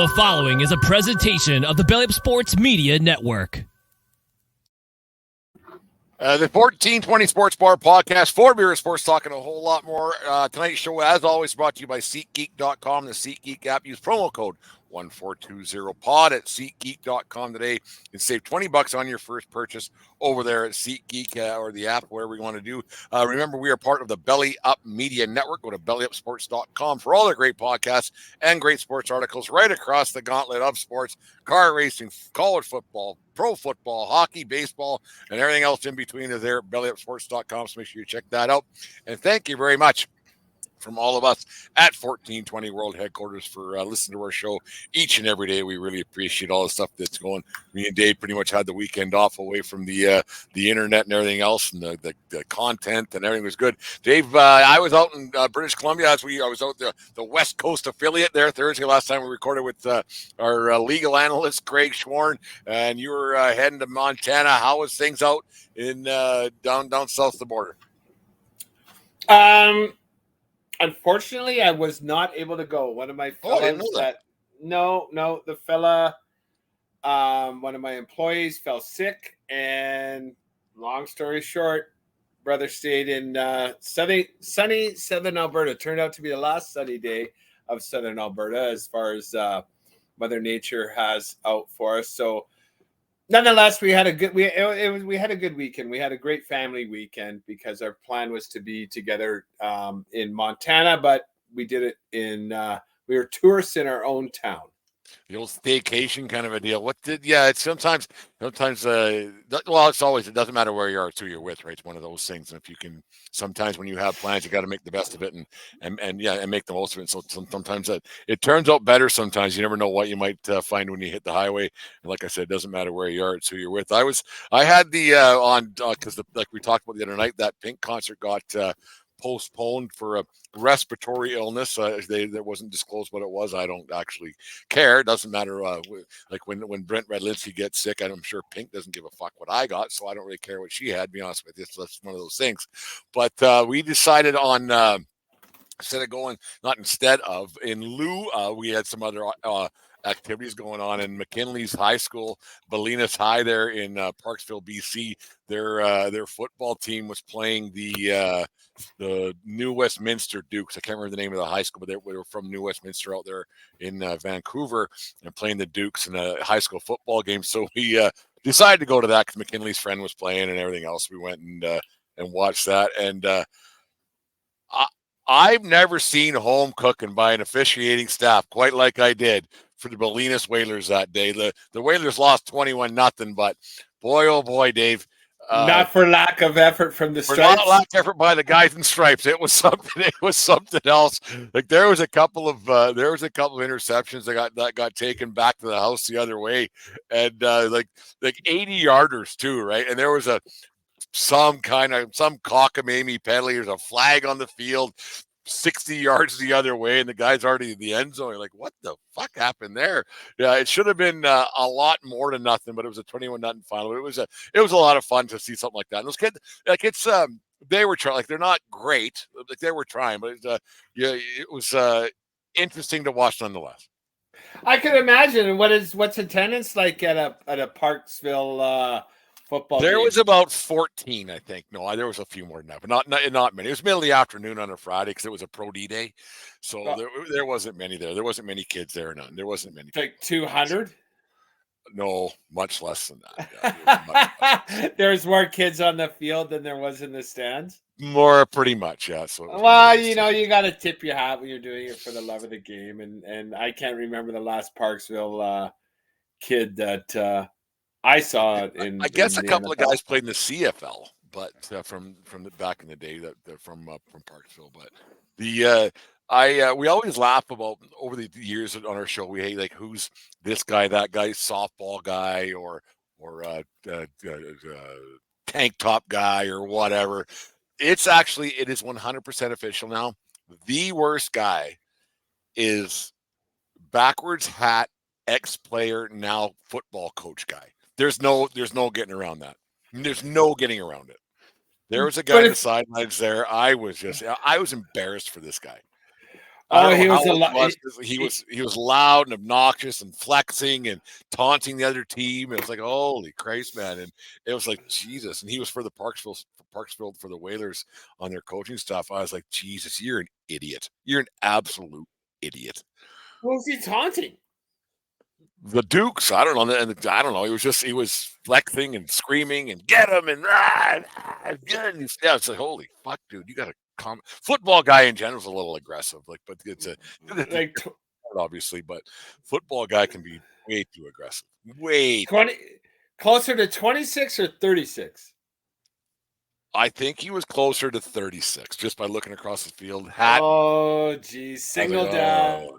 The following is a presentation of the Belly Up Sports Media Network. The 1420 Sports Bar Podcast, for beer sports talk and a whole lot more. Tonight's show, as always, brought to you by SeatGeek.com, the SeatGeek app. Use promo code 1420pod at SeatGeek.com today and save $20 on your first purchase over there at SeatGeek or the app, wherever you want to do. Remember, we are part of the Belly Up Media Network. Go to bellyupsports.com for all the great podcasts and great sports articles right across the gauntlet of sports, car racing, college football, pro football, hockey, baseball, and everything else in between is there at bellyupsports.com. So make sure you check that out. And thank you very much from all of us at 1420 World Headquarters for listening to our show each and every day. We really appreciate all the stuff that's going. Me and Dave pretty much had the weekend off away from the internet and everything else, and the content and everything was good. Dave, I was out in British Columbia I was out the West Coast affiliate there Thursday last time we recorded with our legal analyst Craig Schwarn, and you were heading to Montana. How was things out in down south of the border? Unfortunately, I was not able to go. One of my fellows the fella, one of my employees fell sick, and long story short, brother stayed in sunny southern Alberta. Turned out to be the last sunny day of southern Alberta as far as Mother Nature has out for us. So nonetheless, we had a good weekend. We had a great family weekend because our plan was to be together in Montana, but we did it we were tourists in our own town. The old staycation kind of a deal. It's sometimes, it doesn't matter where you are, it's who you're with, right? It's one of those things. And if you can, sometimes when you have plans, you got to make the best of it and make the most of it. So sometimes it turns out better. Sometimes you never know what you might find when you hit the highway. And like I said, it doesn't matter where you are, it's who you're with. I had because like we talked about the other night, that Pink concert got postponed for a respiratory illness. That wasn't disclosed what it was. I don't actually care. It doesn't matter. Like when Brent Redlinsky gets sick, I'm sure Pink doesn't give a fuck what I got, so I don't really care what she had, to be honest with you. So that's one of those things. But we decided on in lieu, we had some other activities going on in McKinley's High School, Bolinas High there in Parksville, BC. Their football team was playing the New Westminster Dukes. I can't remember the name of the high school, but they were from New Westminster out there in Vancouver and playing the Dukes in a high school football game. So we decided to go to that because McKinley's friend was playing and everything else. We went and watched that. And I've never seen home cooking by an officiating staff quite like I did for the Bolinas Whalers that day. The Whalers lost 21-0, but boy, oh boy, Dave. Not for lack of effort from the Stripes. Not lack of effort by the guys in Stripes. It was something. It was something else. Like there was a couple of interceptions that got taken back to the house the other way, and like 80-yarders too, right? And there was some cockamamie penalty. There's a flag on the field 60 yards the other way, and the guy's already in the end zone. You're like, what the fuck happened there? Yeah, it should have been a lot more than nothing, but it was a 21-0 final. It was a lot of fun to see something like that. And those kids, like they were trying. Like they're not great, like they were trying, but it was interesting to watch nonetheless. I can imagine. What's attendance like at a Parksville football there game? Was about 14, I think. No, there was a few more than that, but not many. It was middle of the afternoon on a Friday because it was a Pro D day, so there wasn't many there. There wasn't many kids there. None. There wasn't many. Like 200? No, much less than that. Yeah, there's more kids on the field than there was in the stands. More, pretty much, yeah. So well, you got to tip your hat when you're doing it for the love of the game, and I can't remember the last Parksville kid that I saw in. I guess in a couple NFL. of guys played in the CFL, but from the back in the day that from Parksville. But we always laugh about over the years on our show. We hate like who's this guy, that guy, softball guy, or tank top guy, or whatever. It is 100% official now. The worst guy is backwards hat ex-player, now football coach guy. There's no getting around that. There's no getting around it. There was a guy on the sidelines there. I was embarrassed for this guy. I don't Oh, know he how was a old lot. he was. He was loud and obnoxious and flexing and taunting the other team. It was like, holy Christ, man! And it was like Jesus. And he was for the Parksville for the Whalers on their coaching staff. I was like, Jesus, you're an idiot. You're an absolute idiot. What was he taunting? The Dukes, I don't know, and I don't know. He was flexing and screaming and get him and good. Yeah, it's like holy fuck, dude, you got to calm. Football guy in general is a little aggressive, like, but it's Like obviously, but football guy can be way too aggressive. Way 20, closer to 26 or 36. I think he was closer to 36 just by looking across the field. Hat. Oh, geez, single Like, dad,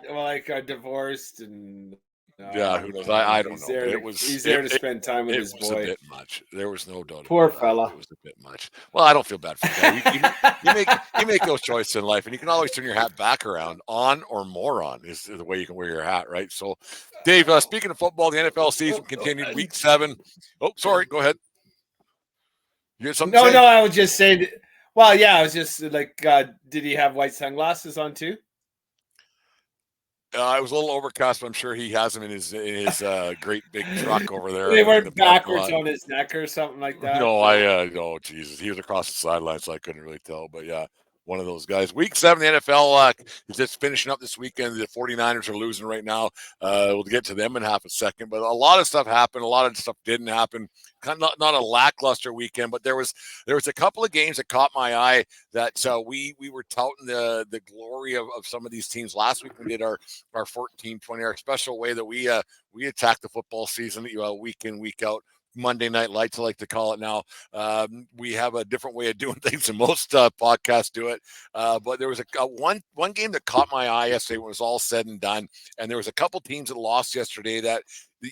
oh. like divorced, and Yeah, oh who knows? man, I don't he's know, but there. He's there to spend time with it his was a boy. bit much. There was no doubt Poor about that. fella. It was a bit much. Well, I don't feel bad for the guy. You make those choices in life, and you can always turn your hat back around. On or moron is the way you can wear your hat, right? So, Dave, speaking of football, the NFL season continued. Week 7. Oh, sorry. Go ahead. You had something to say? No, I was just saying. Well, yeah, I was just like, did he have white sunglasses on too? It was a little overcast, but I'm sure he has them in his great big truck over there. They were in the backwards on his neck or something like that. No, no, Jesus. He was across the sideline, so I couldn't really tell. But yeah, one of those guys. Week 7, the NFL is just finishing up this weekend. The 49ers are losing right now. We'll get to them in half a second. But a lot of stuff happened. A lot of stuff didn't happen. Kind of not a lackluster weekend, but there was a couple of games that caught my eye that we were touting the glory of some of these teams. Last week we did our 14-20, our special way that we attack the football season week in, week out. Monday Night Lights, I like to call it now. We have a different way of doing things than most podcasts do it. But there was one game that caught my eye yesterday when it was all said and done. And there was a couple teams that lost yesterday that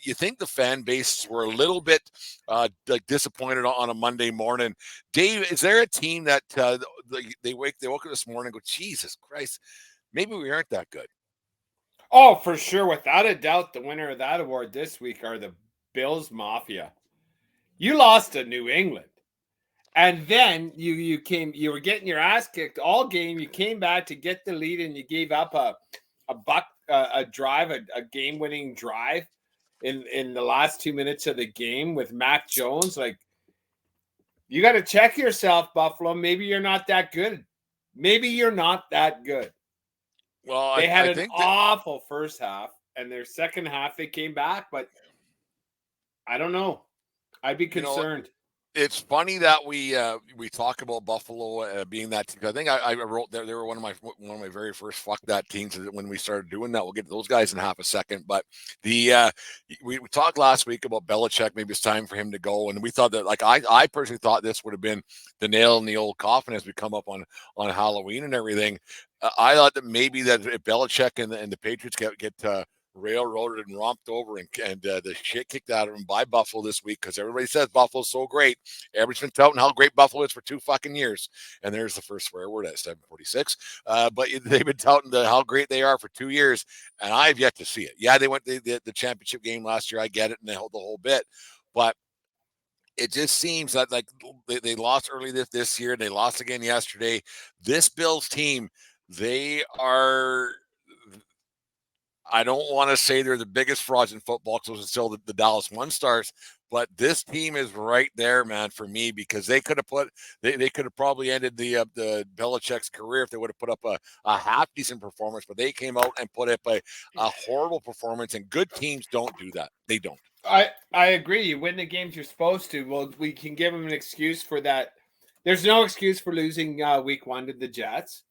you think the fan bases were a little bit like disappointed on a Monday morning. Dave, is there a team that they woke up this morning and go, Jesus Christ, maybe we aren't that good? Oh, for sure. Without a doubt, the winner of that award this week are the Bills Mafia. You lost to New England, and then you were getting your ass kicked all game. You came back to get the lead, and you gave up a game winning drive in the last 2 minutes of the game with Mac Jones. Like, you got to check yourself, Buffalo. Maybe you're not that good. Well, they had an awful first half, and their second half they came back, but I don't know. I'd be concerned. It's funny that we talk about Buffalo being that team. I think I wrote there. They were one of my very first fuck that teams when we started doing that. We'll get to those guys in half a second. But we talked last week about Belichick. Maybe it's time for him to go. And we thought that, like, I personally thought this would have been the nail in the old coffin as we come up on Halloween and everything. I thought that maybe that if Belichick and the Patriots get railroaded and romped over and the shit kicked out of them by Buffalo this week, because everybody says Buffalo's so great. Everybody's been touting how great Buffalo is for 2 fucking years, and there's the first swear word at 7:46. But they've been touting how great they are for 2 years, and I've yet to see it. Yeah, they went the championship game last year. I get it, and they held the whole bit, but it just seems that like they lost early this year, and they lost again yesterday. This Bills team, they are. I don't want to say they're the biggest frauds in football because it's still the Dallas One Stars, but this team is right there, man, for me, because they could have they could have probably ended the Belichick's career if they would have put up a half decent performance, but they came out and put up a horrible performance, and good teams don't do that. They don't. I agree. You win the games you're supposed to. Well, we can give them an excuse for that. There's no excuse for losing week 1 to the Jets.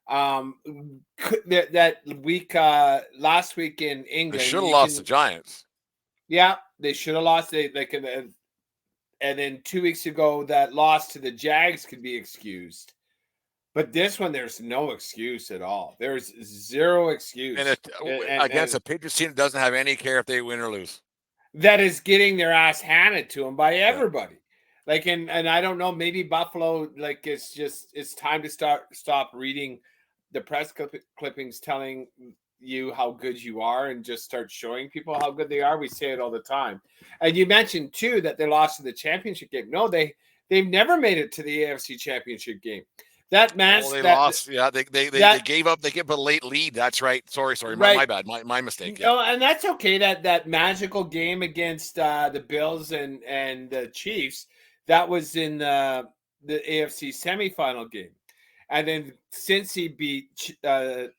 That week last week in England, they should have lost the Giants. Yeah, they should have lost. And then 2 weeks ago, that loss to the Jags could be excused. But this one, there's no excuse at all. There's zero excuse. And against a Patriots team that doesn't have any care if they win or lose. That is getting their ass handed to them by everybody. Yeah. Like, and I don't know, maybe Buffalo, like, it's time to stop reading the press clippings telling you how good you are and just start showing people how good they are. We say it all the time. And you mentioned too that they lost to the championship game. No, they've never made it to the AFC championship game. That man. Oh, they lost. Yeah, they gave up. They gave up a late lead. That's right. Sorry. Right. My bad. My mistake. Yeah. No, and that's okay. That magical game against the Bills and the Chiefs, that was in the AFC semifinal game, and then Cincy beat the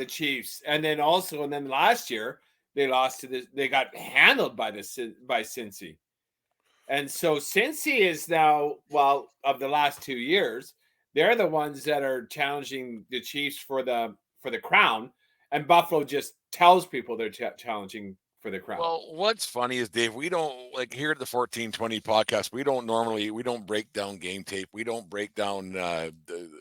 Chiefs, and then last year they lost to they got handled by Cincy. And so Cincy is now, well, of the last 2 years, they're the ones that are challenging the Chiefs for the crown, and Buffalo just tells people they're challenging for the crown. Well, what's funny is, Dave, we don't, like, here at the 1420 podcast, we don't break down game tape. We don't break down the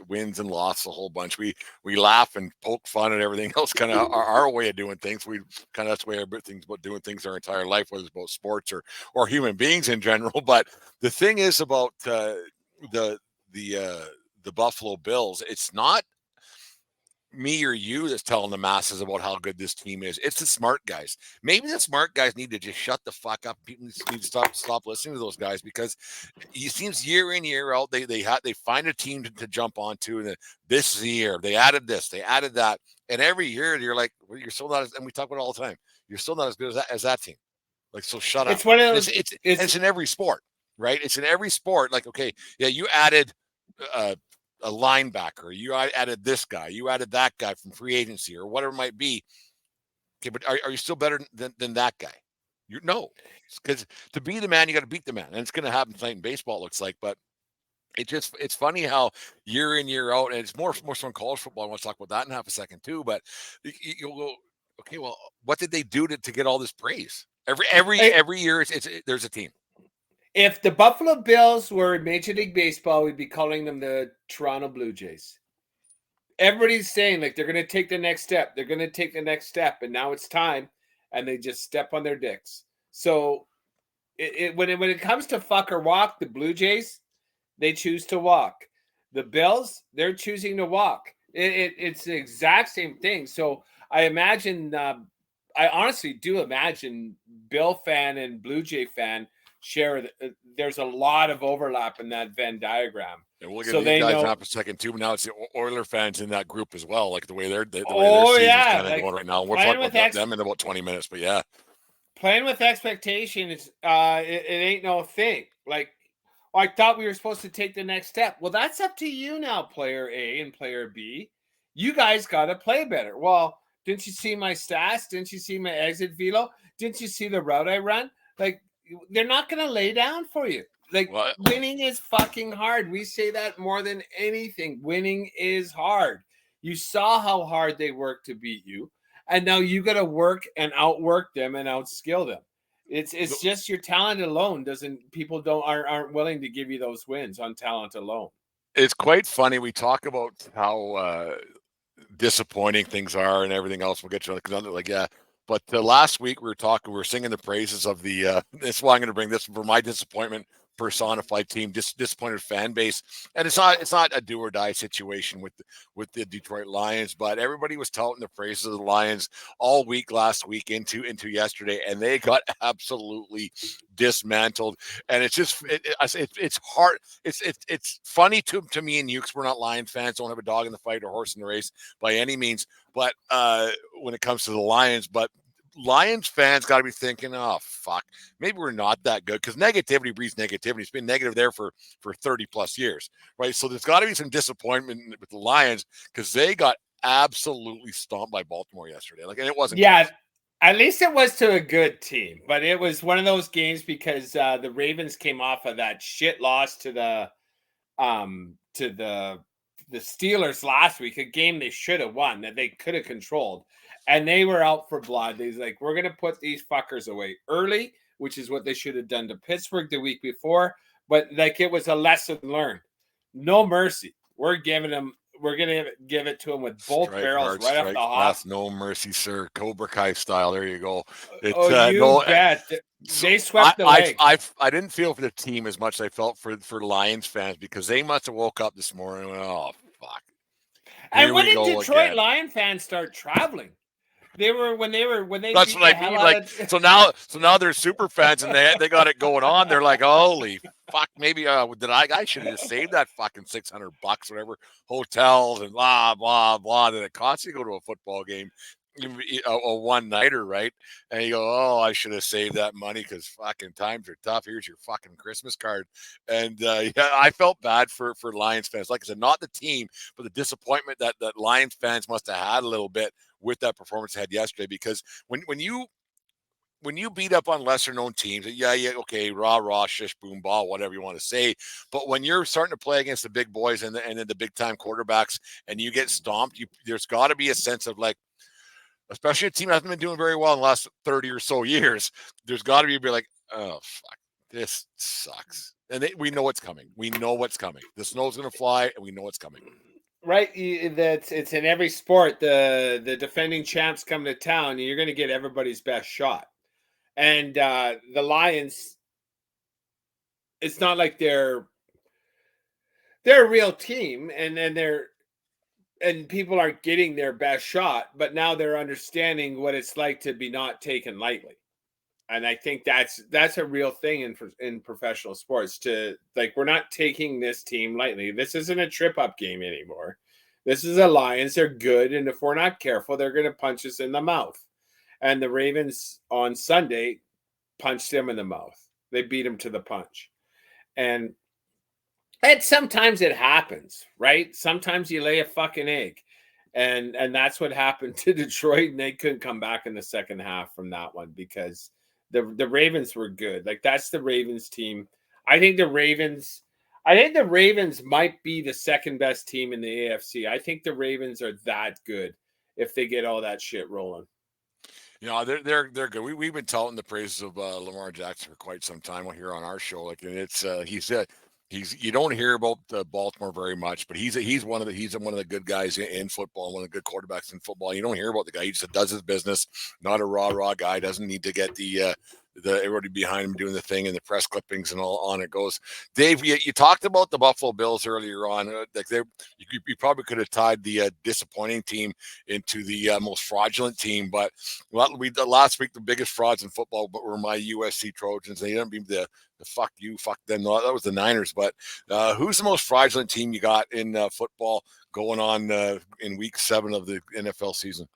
wins and losses a whole bunch. We laugh and poke fun and everything else, kind of our way of doing things. We kind of, that's the way our things about doing things our entire life, whether it's about sports or human beings in general. But the thing is about the Buffalo Bills, it's not me or you that's telling the masses about how good this team is. It's the smart guys. Maybe the smart guys need to just shut the fuck up. People need to stop listening to those guys, because it seems year in, year out, they find a team to jump onto, and this is the year they added this, they added that, and every year you're like, well, you're still not, and we talk about it all the time, you're still not as good as that team. Like, so shut up. It's one of those. It's in every sport, right? It's in every sport. Like, okay, yeah, you added a linebacker, you added this guy, you added that guy from free agency or whatever it might be. Okay, but are you still better than that guy? No, because to be the man, you got to beat the man, and it's going to happen tonight in baseball, it looks like. But it's funny how year in, year out, and it's more so in college football. I want to talk about that in half a second too. But you'll go, okay, well, what did they do to get all this praise? Every year, there's a team. If the Buffalo Bills were in Major League Baseball, we'd be calling them the Toronto Blue Jays. Everybody's saying, like, they're going to take the next step. They're going to take the next step, and now it's time, and they just step on their dicks. So when it comes to fuck or walk, the Blue Jays, they choose to walk. The Bills, they're choosing to walk. It's the exact same thing. So I imagine, I honestly do imagine Bill fan and Blue Jay fan share. There's a lot of overlap in that Venn diagram. Yeah, we'll get these guys in a second too. But now it's the Oiler fans in that group as well, like the way their season's kind of going right now. We'll talk about them in about 20 minutes. But yeah, playing with expectations, it ain't no thing. Like, I thought we were supposed to take the next step. Well, that's up to you now, player A and player B. You guys got to play better. Well, didn't you see my stats? Didn't you see my exit velo? Didn't you see the route I run? Like, they're not going to lay down for you. Like, winning is fucking hard. We say that more than anything. Winning is hard. You saw how hard they worked to beat you, and now you got to work and outwork them and outskill them. It's just your talent alone aren't willing to give you those wins on talent alone. It's quite funny. We talk about how disappointing things are and everything else. We'll get to it, like, yeah. But last week we were singing the praises of the. That's why I'm going to bring this for my disappointment personified team, disappointed fan base, and it's not a do or die situation with the Detroit Lions. But everybody was touting the praises of the Lions all week last week into yesterday, and they got absolutely dismantled. And it's just it's hard. It's funny to me and you, because we're not Lions fans, don't have a dog in the fight or horse in the race by any means. But when it comes to the Lions, but Lions fans got to be thinking, oh, fuck, maybe we're not that good, because negativity breeds negativity. It's been negative there for 30 plus years, right? So there's got to be some disappointment with the Lions, because they got absolutely stomped by Baltimore yesterday. Like, and it wasn't. Yeah, close. At least it was to a good team, but it was one of those games because the Ravens came off of that shit loss to the Steelers last week, a game they should have won, that they could have controlled. And they were out for blood. They's like, we're going to put these fuckers away early, which is what they should have done to Pittsburgh the week before. But, like, it was a lesson learned. No mercy. We're going to give it to them with both barrels right off the hop. No mercy, sir. Cobra Kai style. There you go. Bet. They swept the leg. I didn't feel for the team as much as I felt for Lions fans, because they must have woke up this morning and went, oh, fuck. And when did Detroit Lion fans start traveling? When they That's what I mean. Like, so now they're super fans, and they got it going on. They're like, holy fuck, maybe I should have just saved that fucking $600, whatever, hotels and blah blah blah that it costs you to go to a football game, a one nighter, right? And you go, oh, I should have saved that money because fucking times are tough. Here's your fucking Christmas card. And yeah, I felt bad for Lions fans. Like I said, not the team, but the disappointment that Lions fans must have had a little bit with that performance they had yesterday. Because when you beat up on lesser known teams, yeah, okay, rah, shish, boom, ball, whatever you want to say. But when you're starting to play against the big boys and then the big time quarterbacks and you get stomped, there's got to be a sense of like, especially a team that hasn't been doing very well in the last 30 or so years, there's got to be like, oh, fuck, this sucks. And we know what's coming. We know what's coming. The snow's going to fly, and we know what's coming. Right, it's in every sport. The defending champs come to town, and you're going to get everybody's best shot. And the Lions, it's not like they're a real team, and people aren't getting their best shot, but now they're understanding what it's like to be not taken lightly. And I think that's a real thing in professional sports. To like, we're not taking this team lightly. This isn't a trip up game anymore. This is a Lions. They're good, and if we're not careful, they're going to punch us in the mouth. And the Ravens on Sunday punched them in the mouth. They beat them to the punch. And sometimes it happens, right? Sometimes you lay a fucking egg. And that's what happened to Detroit, and they couldn't come back in the second half from that one because the Ravens were good. Like, that's the Ravens team. I think the Ravens might be the second best team in the AFC. I think the Ravens are that good if they get all that shit rolling. You know, they're good. We've been touting the praises of Lamar Jackson for quite some time here on our show. Like, and it's you don't hear about Baltimore very much, but he's one of the good guys in football, one of the good quarterbacks in football. You don't hear about the guy. He just does his business, not a rah guy. Doesn't need to get the everybody behind him doing the thing and the press clippings and all on it goes. Dave, you talked about the Buffalo Bills earlier on. Like you probably could have tied the disappointing team into the most fraudulent team, but last week the biggest frauds in football were my USC Trojans. They didn't be the fuck you, fuck them. No, that was the Niners. But who's the most fraudulent team you got in football going on in week 7 of the NFL season?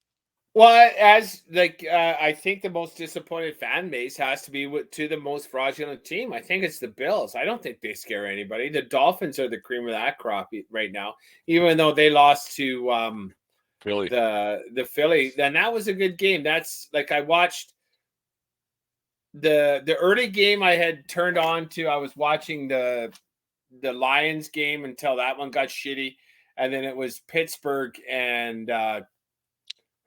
Well, I think the most disappointed fan base has to be to the most fraudulent team. I think it's the Bills. I don't think they scare anybody. The Dolphins are the cream of that crop right now, even though they lost to Philly. The Philly. Then that was a good game. That's like, I watched the early game. I had turned on to. I was watching the Lions game until that one got shitty, and then it was Pittsburgh and.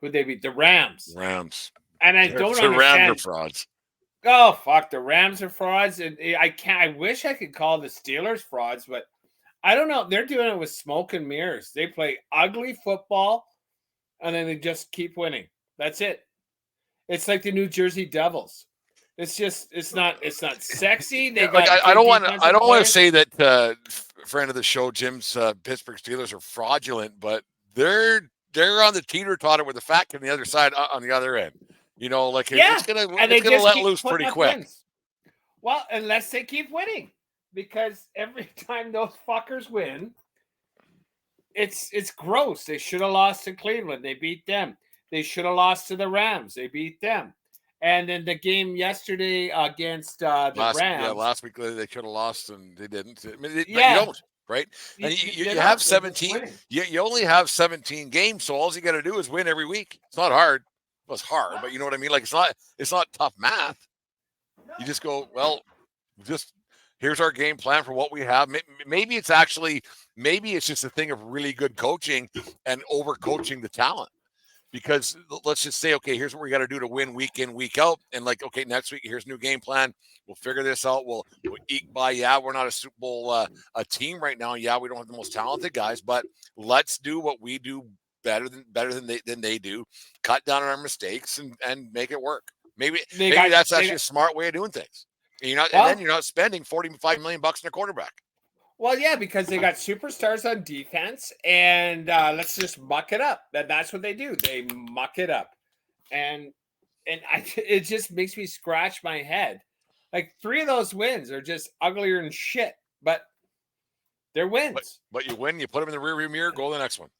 Who'd they beat? The Rams. And I don't understand. The Rams are frauds. Oh, fuck. The Rams are frauds. And I wish I could call the Steelers frauds, but I don't know. They're doing it with smoke and mirrors. They play ugly football, and then they just keep winning. That's it. It's like the New Jersey Devils. It's not sexy. They got I don't want to say that friend of the show, Jim's Pittsburgh Steelers are fraudulent, but they're on the teeter-totter with the fat kid on the other side, on the other end. You know, like it's gonna let loose pretty quick. Wins. Well, unless they keep winning, because every time those fuckers win, it's gross. They should have lost to Cleveland. They beat them. They should have lost to the Rams. They beat them. And then the game yesterday against the Rams. Yeah, last week they should have lost, and they didn't. I mean, you don't. Right, and you have 17. You only have 17 games, so all you got to do is win every week. It's not hard. Well, it's hard, but you know what I mean. Like it's not tough math. You just go, well, just here's our game plan for what we have. Maybe it's just a thing of really good coaching and over coaching the talent. Because let's just say, okay, here's what we got to do to win week in, week out. And like, okay, next week, here's a new game plan. We'll figure this out. We'll eke by. Yeah, we're not a Super Bowl a team right now. Yeah, we don't have the most talented guys, but let's do what we do better than they do. Cut down on our mistakes and make it work. Maybe that's actually a smart way of doing things. And then you're not spending $45 million on a quarterback. Well, yeah, because they got superstars on defense, and let's just muck it up. That's what they do. They muck it up, and it just makes me scratch my head Like 3 of those wins are just uglier than shit, but they're wins. But you win, you put them in the rearview mirror, go to the next one.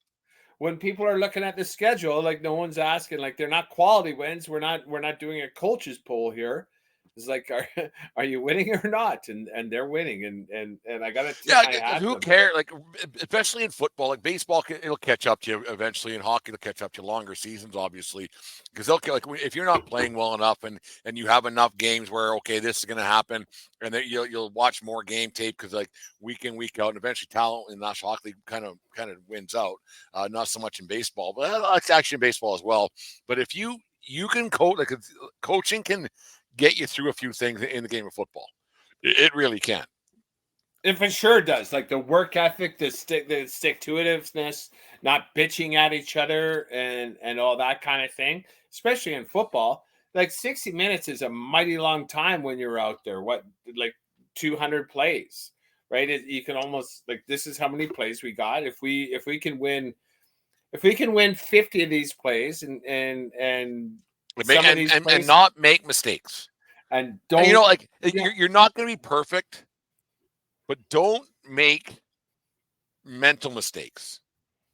When people are looking at the schedule, like no one's asking, like they're not quality wins. We're not doing a coaches poll here. It's like, are you winning or not? And they're winning, and I gotta tip my hat. Who cares? Like, especially in football, like baseball, it'll catch up to you eventually. In hockey, it'll catch up to you longer seasons, obviously, because they'll like if you're not playing well enough and you have enough games where okay, this is going to happen, and then you'll watch more game tape because like week in week out, and eventually talent in the National Hockey League kind of wins out. Not so much in baseball, but it's actually in baseball as well. But if you can coach, like coaching can get you through a few things in the game of football. It really can. If it sure does, like the work ethic, the stick to itiveness, not bitching at each other, and all that kind of thing, especially in football. Like 60 minutes is a mighty long time when you're out there. What, like 200 plays, right? You can almost like, this is how many plays we got. If we can win 50 of these plays and not make mistakes, and don't, and, you know, like you're not going to be perfect, but don't make mental mistakes.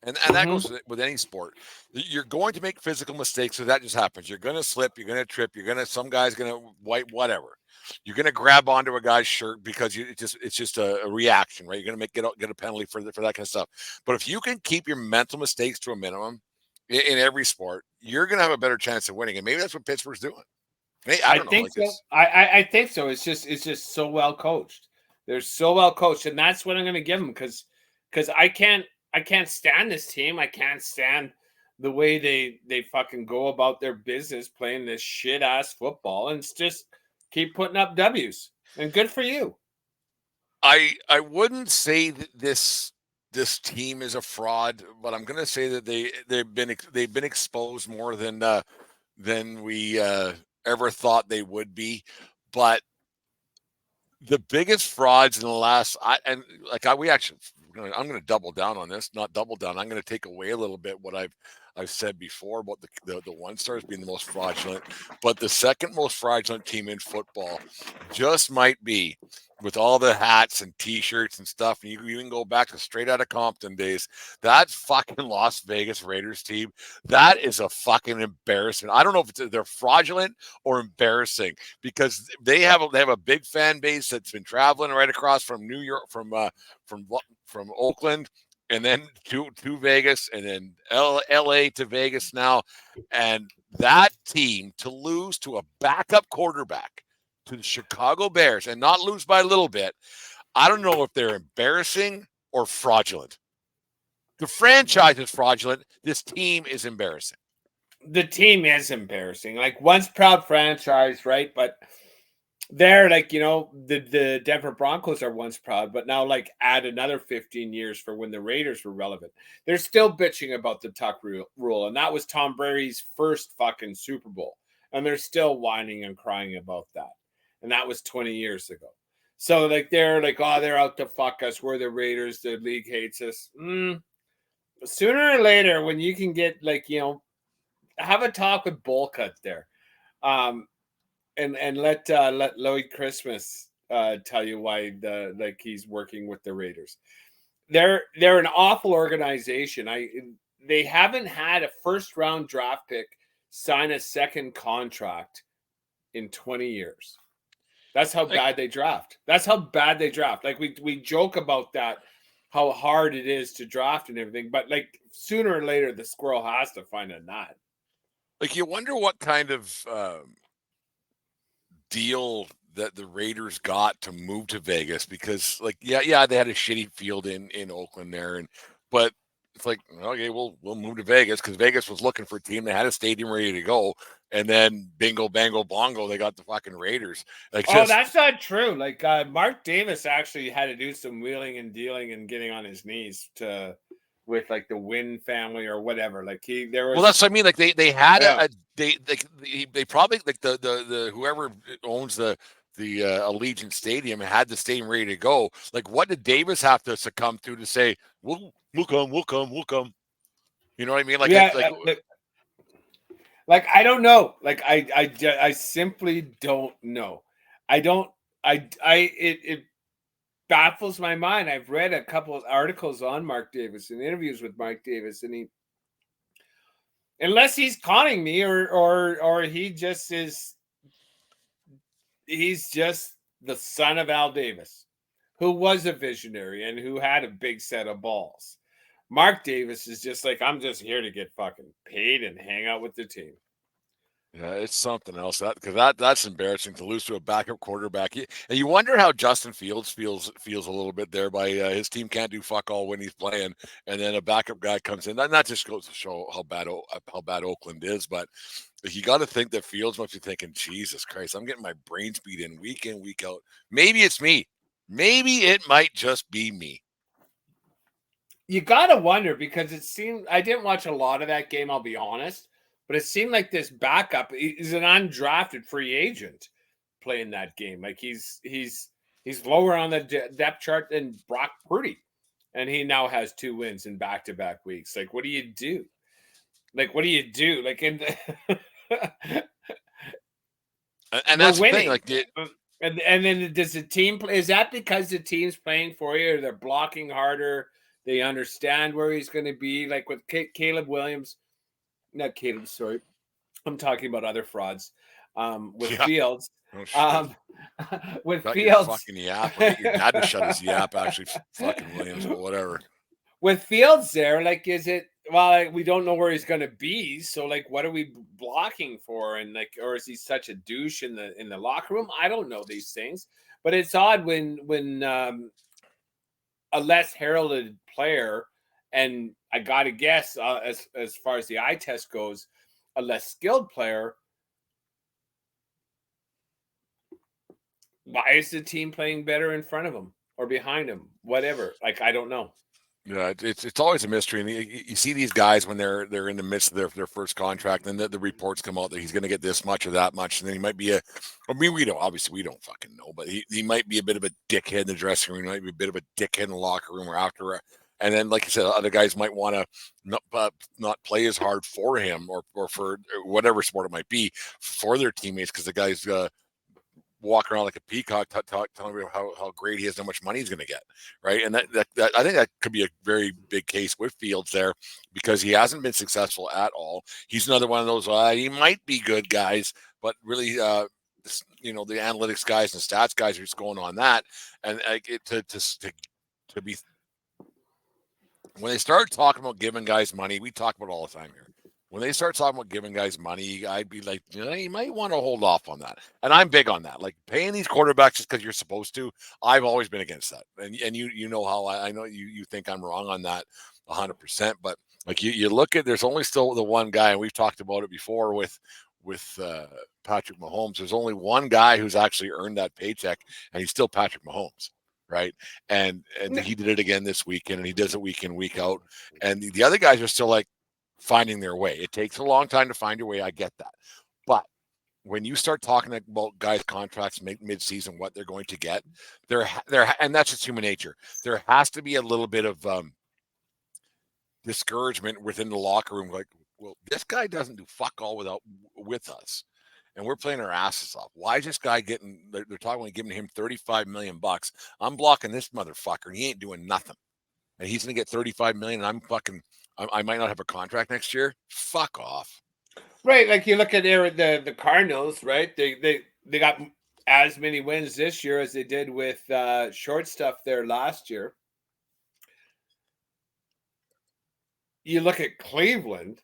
And that goes with any sport. You're going to make physical mistakes, so that just happens. You're going to slip, you're going to trip, some guy's going to wipe, whatever. You're going to grab onto a guy's shirt because it's just a reaction, right? You're going to get a penalty for that kind of stuff. But if you can keep your mental mistakes to a minimum in every sport, you're going to have a better chance of winning. And maybe that's what Pittsburgh's doing. I don't know. Think so. I think so. It's just so well coached. They're so well coached, and that's what I'm going to give them because I can't stand this team. I can't stand the way they fucking go about their business playing this shit ass football, and it's just keep putting up W's. And good for you. I wouldn't say that this team is a fraud, but I'm going to say that they've been exposed more than we ever thought they would be. But the biggest frauds in the last, I'm going to double down on this, not double down. I'm going to take away a little bit what I've said before about the one stars being the most fraudulent, but the second most fraudulent team in football just might be, with all the hats and T-shirts and stuff, and you can go back to straight out of Compton days, that fucking Las Vegas Raiders team, that is a fucking embarrassment. I don't know if they're fraudulent or embarrassing because they have a big fan base that's been traveling right across from New York, from Oakland, and then to Vegas, and then LA to Vegas now, and that team to lose to a backup quarterback to the Chicago Bears and not lose by a little bit, I don't know if they're embarrassing or fraudulent. The franchise is fraudulent. This team is embarrassing. The team is embarrassing. Like once proud franchise, right? But they're like, the Denver Broncos are once proud, but now like add another 15 years for when the Raiders were relevant. They're still bitching about the tuck rule, and that was Tom Brady's first fucking Super Bowl, and they're still whining and crying about that. And that was 20 years ago. So like they're like, oh, they're out to fuck us. We're the Raiders. The league hates us. Sooner or later, when you can get like, have a talk with Bullcut there, and let Lloyd Christmas tell you why he's working with the Raiders. They're an awful organization. They haven't had a first round draft pick sign a second contract in 20 years. That's how bad they draft. Like we joke about that, how hard it is to draft and everything, but like sooner or later the squirrel has to find a nut. Like you wonder what kind of deal that the Raiders got to move to Vegas, because like they had a shitty field in Oakland there, but it's like, okay, we'll move to Vegas because Vegas was looking for a team. They had a stadium ready to go, and then bingo, bango, bongo, they got the fucking Raiders. That's not true. Like Mark Davis actually had to do some wheeling and dealing and getting on his knees with like the Wynn family or whatever. Like there was. Well, that's what I mean. Like they had they probably like the whoever owns the Allegiant Stadium had the stadium ready to go. Like, what did Davis have to succumb to say, we'll come? You know what I mean? Like, like I don't know. Like I simply don't know. It baffles my mind. I've read a couple of articles on Mark Davis and interviews with Mark Davis, and unless he's conning me or he just is, he's just the son of Al Davis, who was a visionary and who had a big set of balls. Mark Davis is just like, I'm just here to get fucking paid and hang out with the team. Yeah, it's something else because that's embarrassing to lose to a backup quarterback. And you wonder how Justin Fields feels a little bit there by his team can't do fuck all when he's playing, and then a backup guy comes in. That just goes to show how bad Oakland is. But you got to think that Fields must be thinking, Jesus Christ, I'm getting my brains beat in, week out. Maybe it's me. Maybe it might just be me. You got to wonder because it seemed, I didn't watch a lot of that game, I'll be honest. But it seemed like this backup is an undrafted free agent playing that game. Like he's lower on the depth chart than Brock Purdy, and he now has 2 wins in back-to-back weeks. Like, what do you do? Like, in the and that's the thing. Like, and then does the team play? Is that because the team's playing for you, or they're blocking harder? They understand where he's going to be. Like with Caleb Williams. Not Caleb, sorry. I'm talking about other frauds. With Fields. With Fields. Fucking yap. Get your dad to shut his yap, actually, fucking Williams, but whatever. With Fields there, like, is it, well, like, we don't know where he's going to be. So, like, what are we blocking for? And, like, or is he such a douche in the locker room? I don't know these things. But it's odd when a less heralded player, and I got to guess, as far as the eye test goes, a less skilled player. Why is the team playing better in front of him or behind him? Whatever. Like, I don't know. Yeah, it's always a mystery. And you see these guys when they're in the midst of their first contract, and the reports come out that he's going to get this much or that much, and then he might be we don't fucking know, but he might be a bit of a dickhead in the dressing room, he might be a bit of a dickhead in the locker room or after. And then, like I said, other guys might want to not play as hard for him or for whatever sport it might be for their teammates because the guy's walk around like a peacock telling me how great he is, how much money he's going to get, right? And that I think that could be a very big case with Fields there because he hasn't been successful at all. He's another one of those he might be good guys, but really the analytics guys and stats guys are just going on that, and to be when they start talking about giving guys money, we talk about it all the time here. When they start talking about giving guys money, I'd be like, you might want to hold off on that. And I'm big on that. Like paying these quarterbacks just because you're supposed to. I've always been against that. And you know how I know you think I'm wrong on that 100%. But like you look at, there's only still the one guy, and we've talked about it before with Patrick Mahomes. There's only one guy who's actually earned that paycheck, and he's still Patrick Mahomes. Right. And he did it again this weekend, and he does it week in, week out. And the other guys are still like finding their way. It takes a long time to find your way. I get that. But when you start talking about guys' contracts mid-season, what they're going to get, and that's just human nature. There has to be a little bit of discouragement within the locker room. Like, well, this guy doesn't do fuck all with us. And we're playing our asses off. Why is this guy getting? They're talking about giving him $35 million. I'm blocking this motherfucker, and he ain't doing nothing. And he's going to get $35 million. And I might not have a contract next year. Fuck off. Right, like you look at the Cardinals, right? They got as many wins this year as they did with short stuff there last year. You look at Cleveland.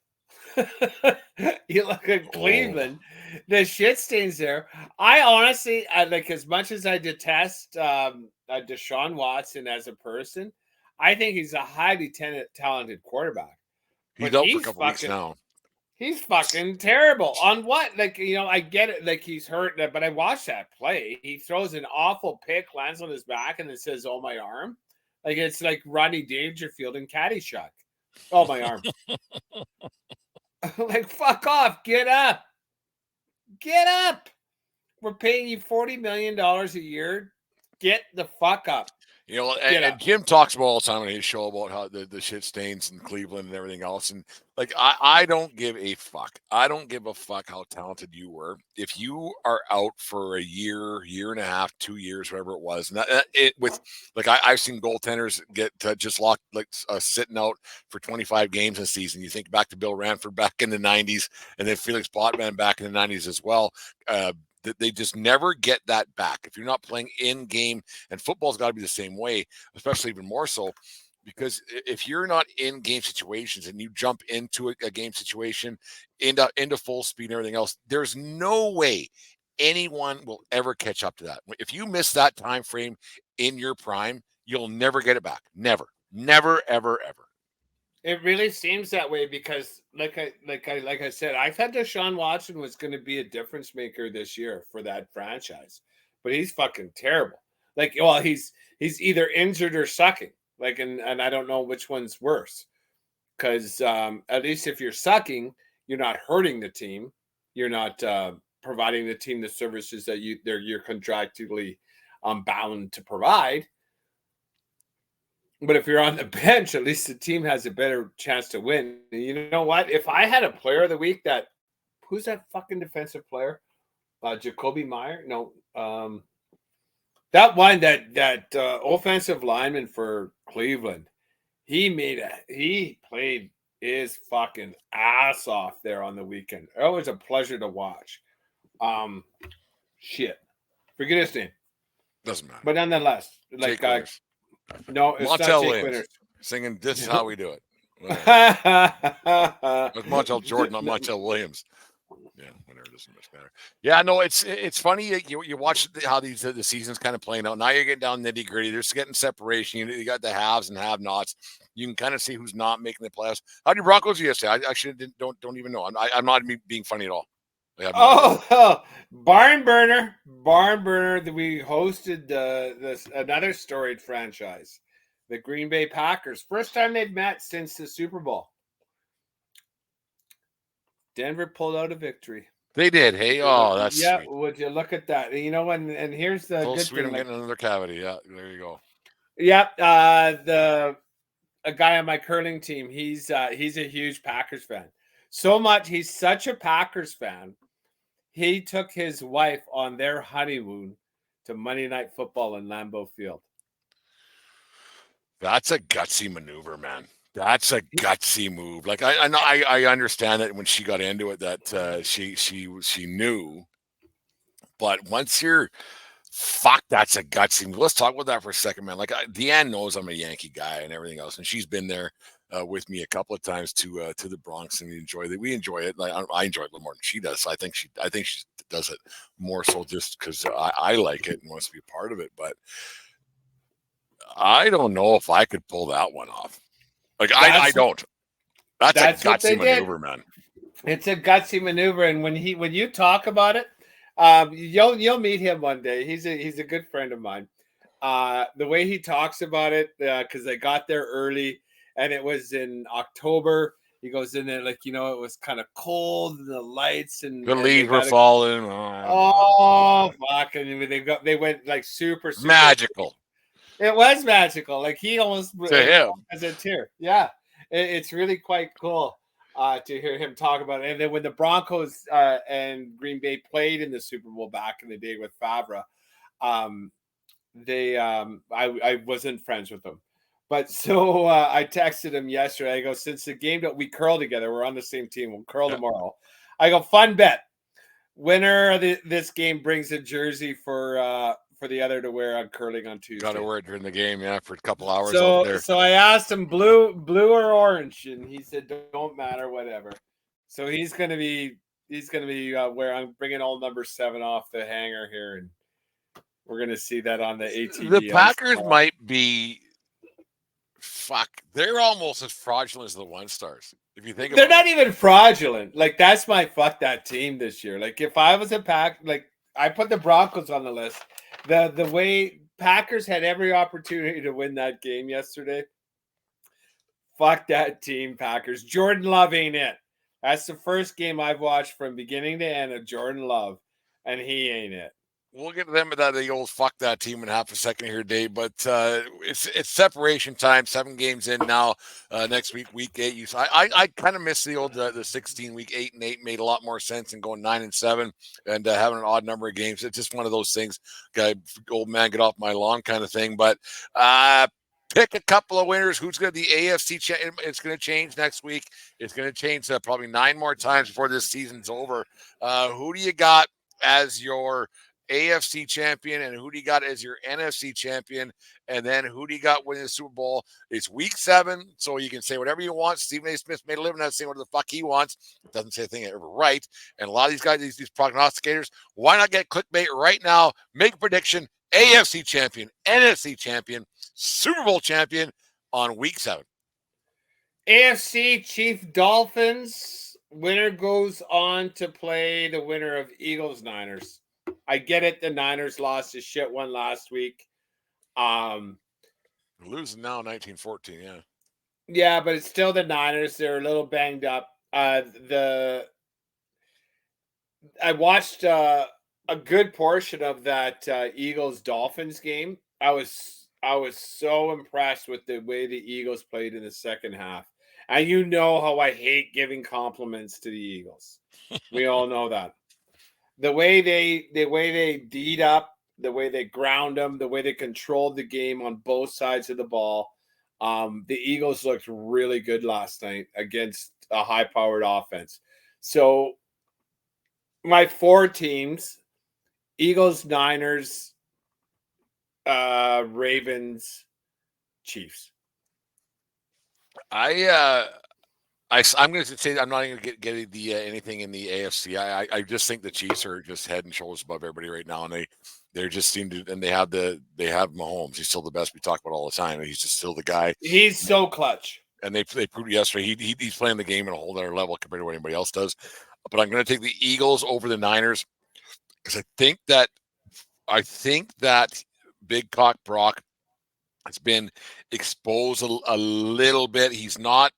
The shit stains there. I honestly, like, as much as I detest Deshaun Watson as a person, I think he's a highly talented quarterback. He's out for a couple weeks now. He's fucking terrible. On what? Like, I get it. Like, he's hurt, but I watched that play. He throws an awful pick, lands on his back, and it says, "Oh, my arm." Like, it's like Rodney Dangerfield in Caddyshack. Oh, my arm. Like, fuck off. Get up. Get up. We're paying you $40 million a year. Get the fuck up. And Jim talks about all the time on his show about how the shit stains in Cleveland and everything else. And like, I don't give a fuck. I don't give a fuck how talented you were. If you are out for a year, year and a half, 2 years, whatever it was, and I've seen goaltenders get just locked, sitting out for 25 games a season. You think back to Bill Ranford back in the 90s, and then Felix Botman back in the 90s as well. They just never get that back. If you're not playing in game, and football's got to be the same way, especially even more so, because if you're not in game situations and you jump into a game situation into full speed and everything else, there's no way anyone will ever catch up to that. If you miss that time frame in your prime, you'll never get it back. Never, ever, ever. It really seems that way because, like I said, I thought Deshaun Watson was going to be a difference maker this year for that franchise, but he's fucking terrible. He's either injured or sucking. And I don't know which one's worse. Because at least if you're sucking, you're not hurting the team. You're not providing the team the services that you're contractually bound to provide. But if you're on the bench, at least the team has a better chance to win. And you know what? If I had a player of the week who's that fucking defensive player? Jacoby Meyer? No. That one, that offensive lineman for Cleveland, he played his fucking ass off there on the weekend. It was a pleasure to watch. Shit. Forget his name. Doesn't matter. But nonetheless, no, it's Montel not Jake Williams Winners. Singing "This Is How We Do It." With Montel Jordan, not Montel Williams. Yeah, whatever. Doesn't much matter. Yeah, no, it's funny. You watch how the season's kind of playing out. Now you're getting down nitty gritty. They're just getting separation. You got the haves and have-nots. You can kind of see who's not making the playoffs. How did Broncos do yesterday? I actually don't even know. I'm not being funny at all. Barn burner. We hosted another storied franchise, the Green Bay Packers. First time they've met since the Super Bowl. Denver pulled out a victory. They did. Hey, that's sweet. Would you look at that? And here's the good sweet. thing. I'm getting another cavity. Yeah, there you go. Yep. A guy on my curling team. He's a huge Packers fan. So much. He's such a Packers fan. He took his wife on their honeymoon to Monday Night Football in Lambeau Field. That's a gutsy maneuver, man. That's a gutsy move. Like I understand that when she got into it that she knew, but once you're that's a gutsy move. Let's talk about that for a second, man. Like Deanne knows I'm a Yankee guy and everything else, and she's been there with me a couple of times to the Bronx, and we enjoy it. Like I enjoy it a little more than she does. So I think she does it more so just because I like it and wants to be a part of it. But I don't know if I could pull that one off. Like I don't. That's a gutsy maneuver, man. It's a gutsy maneuver, and when you talk about it, you'll meet him one day. He's a good friend of mine. The way he talks about it, because they got there early, and it was in October. He goes in there it was kind of cold, and the lights and the leaves were falling. Fuck! And they went like super magical. It was magical. Like he almost to him as a tear. Yeah, it's really quite cool to hear him talk about it. And then when the Broncos and Green Bay played in the Super Bowl back in the day with Favre, I wasn't friends with them, but so I texted him yesterday. I go, since the game that we curl together, we're on the same team. We'll curl tomorrow. I go, fun bet. Winner of this game brings a jersey for the other to wear on curling on Tuesday. Got to wear it during the game, for a couple hours out there. So I asked him blue or orange, and he said don't matter, whatever. So he's gonna be where I'm bringing all number 7 off the hanger here, and we're gonna see that on the ATV. The Packers might be. They're almost as fraudulent as the One Stars. If you think they're not even fraudulent. Like that's my fuck that team this year. Like if I was a Pack, like I put the Broncos on the list. The way Packers had every opportunity to win that game yesterday. Fuck that team, Packers. Jordan Love ain't it. That's the first game I've watched from beginning to end of Jordan Love, and he ain't it. We'll get to them about the old fuck that team in half a second here, Dave. But it's separation time. 7 games in now. Next week, week 8. I kind of miss the old the 16-week 8-8 made a lot more sense than going 9-7 and having an odd number of games. It's just one of those things. Guy, old man, get off my lawn kind of thing. But pick a couple of winners. Who's going to the AFC? It's going to change next week. It's going to change probably 9 more times before this season's over. Who do you got as your AFC champion, and who do you got as your NFC champion? And then who do you got winning the Super Bowl? It's week 7, so you can say whatever you want. Stephen A. Smith made a living out of saying whatever the fuck he wants. Doesn't say a thing ever right. And a lot of these guys, these prognosticators, why not get clickbait right now? Make a prediction. AFC champion, NFC champion, Super Bowl champion on week 7. AFC Chief Dolphins. Winner goes on to play the winner of Eagles Niners. I get it. The Niners lost a shit one last week. Losing now 19-14, yeah. Yeah, but it's still the Niners. They're a little banged up. I watched a good portion of that Eagles Dolphins game. I was so impressed with the way the Eagles played in the second half. And you know how I hate giving compliments to the Eagles. We all know that. The way they D'd up, the way they ground them, the way they controlled the game on both sides of the ball. The Eagles looked really good last night against a high-powered offense. So my 4 teams: Eagles, Niners, Ravens, Chiefs. I'm going to say I'm not going to get the anything in the AFC. I just think the Chiefs are just head and shoulders above everybody right now, and they just seem to, and they have Mahomes. He's still the best we talk about all the time. He's just still the guy. He's so clutch. And they proved yesterday he's playing the game at a whole other level compared to what anybody else does. But I'm going to take the Eagles over the Niners because I think that Big Cock Brock has been exposed a little bit. He's not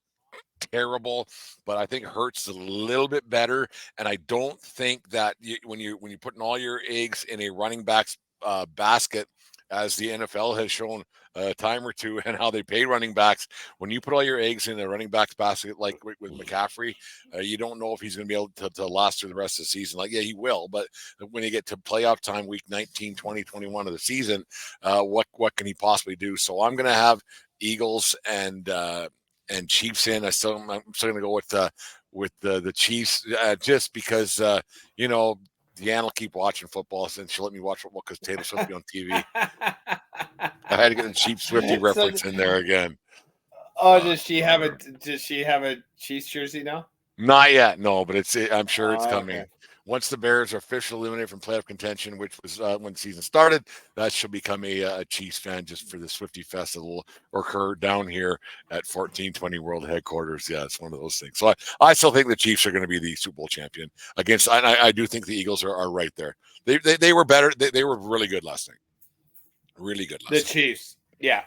terrible, but I think Hurts is a little bit better. And I don't think that when you're putting all your eggs in a running back's basket, as the NFL has shown a time or two, and how they pay running backs, when you put all your eggs in a running back's basket, like with McCaffrey, you don't know if he's going to be able to last through the rest of the season. Like, yeah, he will, but when you get to playoff time, week 19, 20, 21 of the season, what can he possibly do? So I'm going to have Eagles and Chiefs in. I'm still going to go with the Chiefs just because Deanna will keep watching football since she'll let me watch football because Taylor Swift will be on TV. I had to get a cheap Swiftie reference in there again. Oh, does she have a Chiefs jersey now? Not yet, no, but I'm sure it's coming. Okay. Once the Bears are officially eliminated from playoff contention, which was when the season started, that she'll become a Chiefs fan just for the Swiftie Fest that will occur down here at 1420 World Headquarters. Yeah, it's one of those things. So I still think the Chiefs are going to be the Super Bowl champion against. I do think the Eagles are right there. They were better. They were really good last night. Really good last night. The Chiefs, yeah.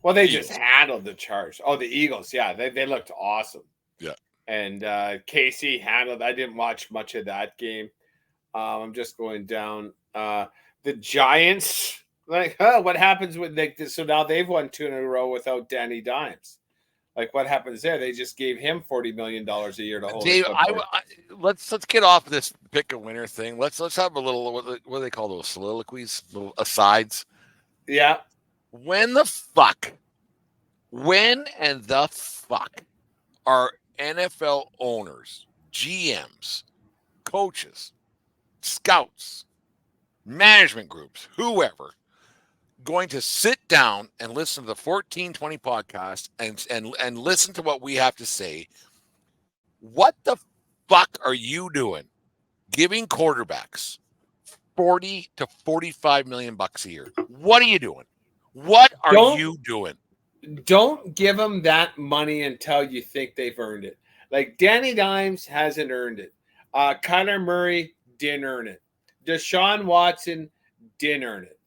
Well, they just handled the charge. Oh, the Eagles, yeah, they looked awesome. Yeah. And Casey handled. I didn't watch much of that game. I'm just going down. The Giants, what happens with so now they've won 2 in a row without Danny Dimes. Like, what happens there? They just gave him $40 million a year to hold. Dave, let's get off this pick a winner thing. Let's have a little what do they call those soliloquies, little asides. Yeah. When and the fuck are NFL owners, GMs, coaches, scouts, management groups, whoever, going to sit down and listen to the 1420 podcast and listen to what we have to say? What the fuck are you doing giving quarterbacks 40 to 45 million bucks a year? What are you doing? What are you doing? Don't give them that money until you think they've earned it. Like, Danny Dimes hasn't earned it. Kyler Murray didn't earn it. Deshaun Watson didn't earn it.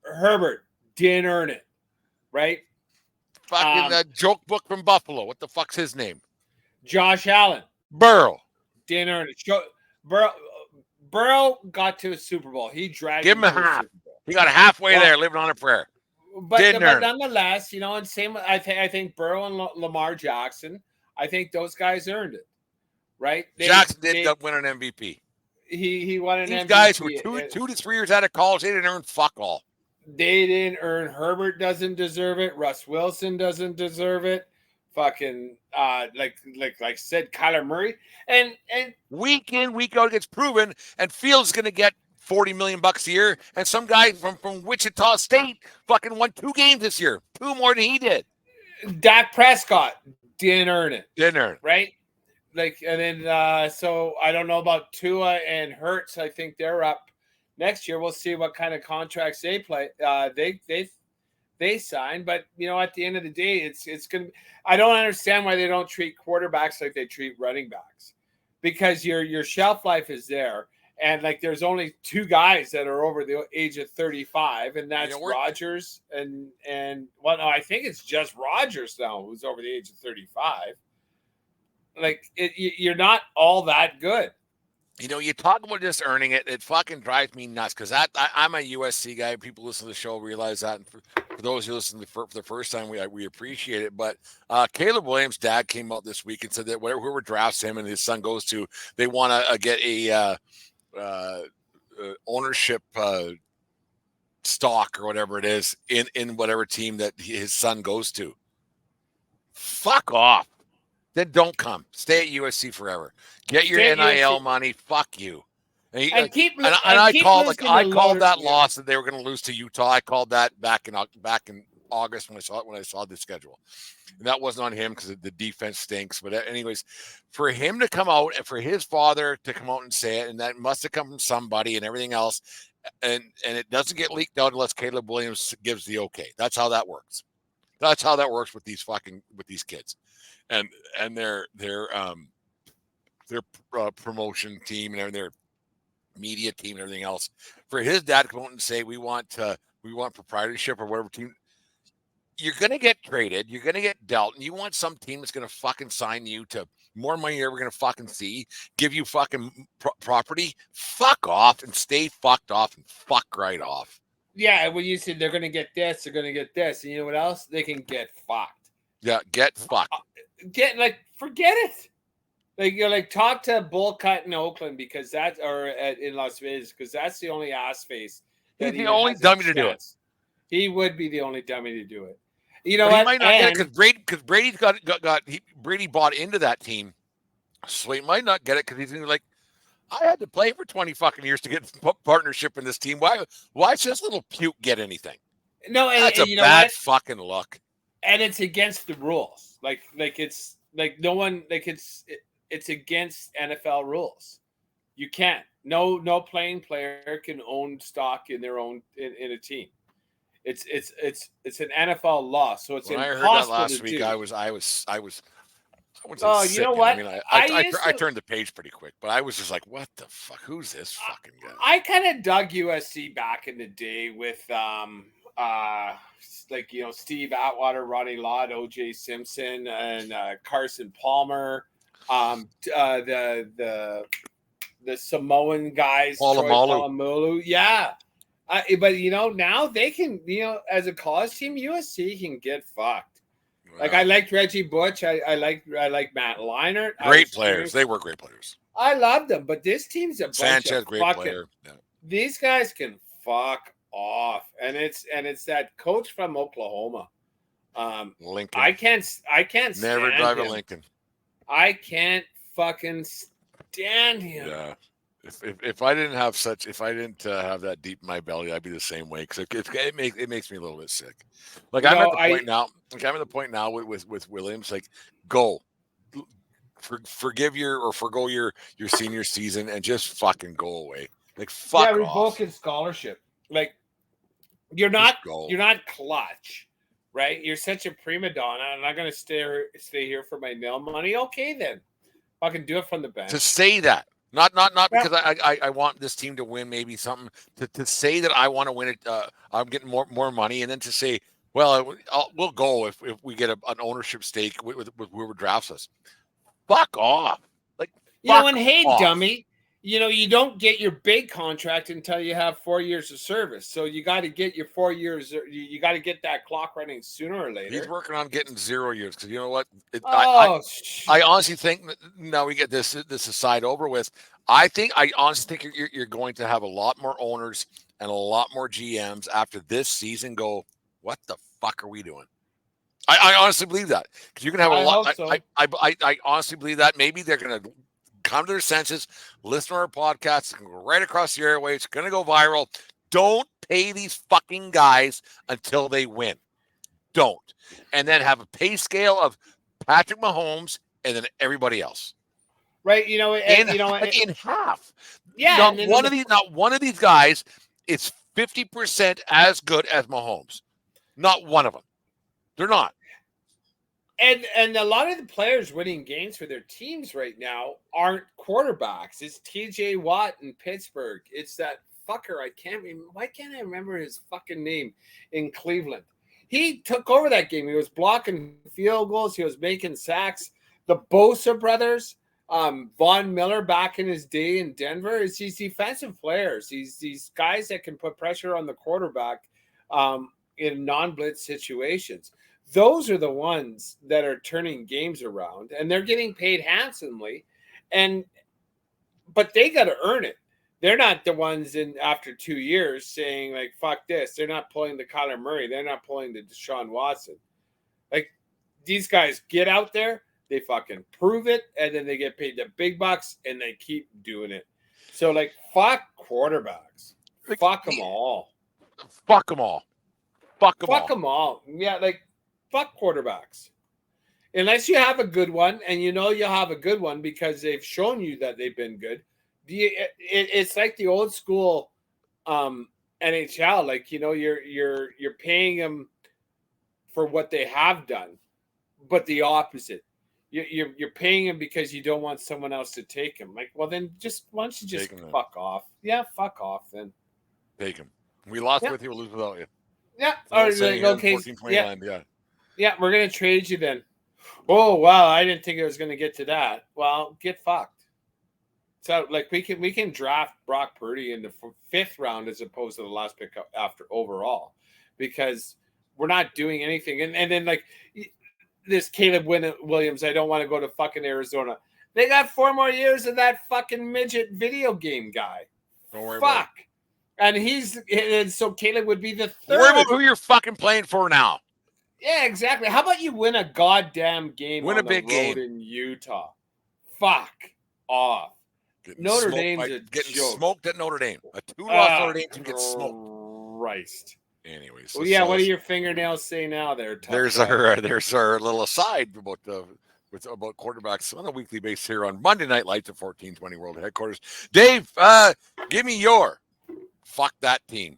Herbert didn't earn it. Right? Fucking joke book from Buffalo. What the fuck's his name? Josh Allen. Burrow. Didn't earn it. Burrow got to a Super Bowl. He dragged Give him a to half. Super Bowl. He got halfway there, living on a prayer. But nonetheless, and same. I think Burrow and Lamar Jackson. I think those guys earned it, right? Jackson did win an MVP. He won an MVP. These guys were 2 to 3 years out of college. They didn't earn fuck all. They didn't earn. Herbert doesn't deserve it. Russ Wilson doesn't deserve it. Fucking like I said, Kyler Murray and week in, week out, it gets proven. And Fields is going to get $40 million a year. And some guy from Wichita State fucking won 2 games this year, 2 more than he did. Dak Prescott didn't earn it. Didn't earn it. Right? Like, and then so I don't know about Tua and Hurts. I think they're up next year. We'll see what kind of contracts they play. They sign, but at the end of the day, it's gonna. I don't understand why they don't treat quarterbacks like they treat running backs, because your shelf life is there, and like there's only 2 guys that are over the age of 35, and that's Rodgers and well, no, I think it's just Rodgers now who's over the age of 35. Like you're not all that good. You talk about just earning it. It fucking drives me nuts because I'm a USC guy. People listen to the show realize that. And for those who listen for the first time, we appreciate it. But Caleb Williams' dad came out this week and said that whoever drafts him and his son goes to, they want to get a ownership stock or whatever it is in whatever team that his son goes to. Fuck off. Then don't come. Stay at USC forever. Get your NIL money. Fuck you. I called that loss that they were going to lose to Utah. I called that back in August when I saw the schedule, and that wasn't on him because the defense stinks. But anyways, for him to come out and for his father to come out and say it, and that must have come from somebody and everything else, and it doesn't get leaked out unless Caleb Williams gives the okay. That's how that works. That's how that works with these kids. And their promotion team and their media team and everything else. For his dad to come out and say we want proprietorship or whatever team, you're going to get traded, you're going to get dealt, and you want some team that's going to fucking sign you to more money you're ever going to fucking see, give you fucking property, fuck off and stay fucked off and fuck right off. Yeah, when you said they're going to get this, they're going to get this, and you know what else? They can get fucked. Yeah, get fucked. Forget it. Talk to Bullcut in Oakland because in Las Vegas because that's the only ass face. He's the only dummy to do it. He would be the only dummy to do it. He might not get it because Brady bought into that team, so he might not get it because he's gonna be like, I had to play for 20 fucking years to get partnership in this team. Why should this little puke get anything? No, that's a bad fucking look. And it's against the rules. It's against NFL rules. You can't. No playing player can own stock in their own in a team. It's an NFL law, so it's when impossible. I heard that last week, I was. Oh, you know what? I turned the page pretty quick, but I was just like, "What the fuck? Who's this fucking guy?" I kind of dug USC back in the day with Steve Atwater, Ronnie Lott, O.J. Simpson, and Carson Palmer, the Samoan guys, Polamalu. Yeah. But now they can, as a college team, USC can get fucked. Wow. Like I liked Reggie Bush. I like Matt Leinart. Great players. They were great players. I love them, but this team's a bunch Sanchez, of great fucking, player. Yeah. These guys can fuck off, and it's that coach from Oklahoma. Lincoln. I can't never drive a Lincoln. I can't fucking stand him. Yeah. If I didn't have that deep in my belly, I'd be the same way because it makes me a little bit sick. Like I'm at the point now with Williams. Like, go, forgo your senior season and just fucking go away. Like, fuck off. Revoke his scholarship. Like, you're not clutch, right? You're such a prima donna. I'm not gonna stay here for my nail money. Okay, then, fucking do it from the bench. To say that. Not because I want this team to win, maybe something to say that I want to win it. I'm getting more money, and then to say, well, we'll go if we get an ownership stake with whoever drafts us. Fuck off! Like And hey, dummy, you don't get your big contract until you have 4 years of service. So you got to get your 4 years. You got to get that clock running sooner or later. He's working on getting 0 years because you know what? I honestly think now we get this aside over with. I honestly think you're going to have a lot more owners and a lot more GMs after this season go, what the fuck are we doing? I honestly believe that because you're going to have a lot. Hope so. I honestly believe that maybe they're going to come to their senses, listen to our podcast, go right across the airwaves. It's going to go viral. Don't pay these fucking guys until they win. Don't. And then have a pay scale of Patrick Mahomes and then everybody else. Right. In half. Yeah. Not one of these guys is 50% as good as Mahomes. Not one of them. They're not. And a lot of the players winning games for their teams right now aren't quarterbacks. It's TJ Watt in Pittsburgh. It's that fucker. Why can't I remember his fucking name in Cleveland? He took over that game. He was blocking field goals. He was making sacks. The Bosa brothers, Von Miller back in his day in Denver, is these defensive players. These guys that can put pressure on the quarterback in non-blitz situations. Those are the ones that are turning games around, and they're getting paid handsomely. But they got to earn it. They're not the ones after 2 years saying like, fuck this. They're not pulling the Kyler Murray. They're not pulling the Deshaun Watson. Like, these guys get out there, they fucking prove it, and then they get paid the big bucks, and they keep doing it. So, like, fuck quarterbacks. Fuck them all. Fuck them all. Fuck them all. Yeah, like, fuck quarterbacks. Unless you have a good one, and you'll have a good one because they've shown you that they've been good. It's like the old school NHL. Like, you're paying them for what they have done, but the opposite. You're paying them because you don't want someone else to take them. Like, well, then why don't you just fuck off? Yeah, fuck off then. Take him. We lost with you, we'll lose without you. Yeah. Okay. Yeah, we're gonna trade you then. Oh wow, I didn't think it was gonna get to that. Well, get fucked. So like we can draft Brock Purdy in the 5th round as opposed to the last pick after overall, because we're not doing anything. And then like this Caleb Williams, I don't want to go to fucking Arizona. They got 4 more years of that fucking midget video game guy. Don't worry Fuck. about it. And so Caleb would be the 3rd. Worry about who you're fucking playing for now. Yeah, exactly. How about you win a goddamn game on a big game in Utah? Fuck off. Notre Dame's getting smoked at Notre Dame. A 2-loss Notre Dame team gets smoked. Christ. Anyways. Well, yeah. What do your fingernails say now? There. There's our little aside about quarterbacks on a weekly basis here on Monday Night Lights at 1420 World Headquarters. Dave, give me your fuck that team.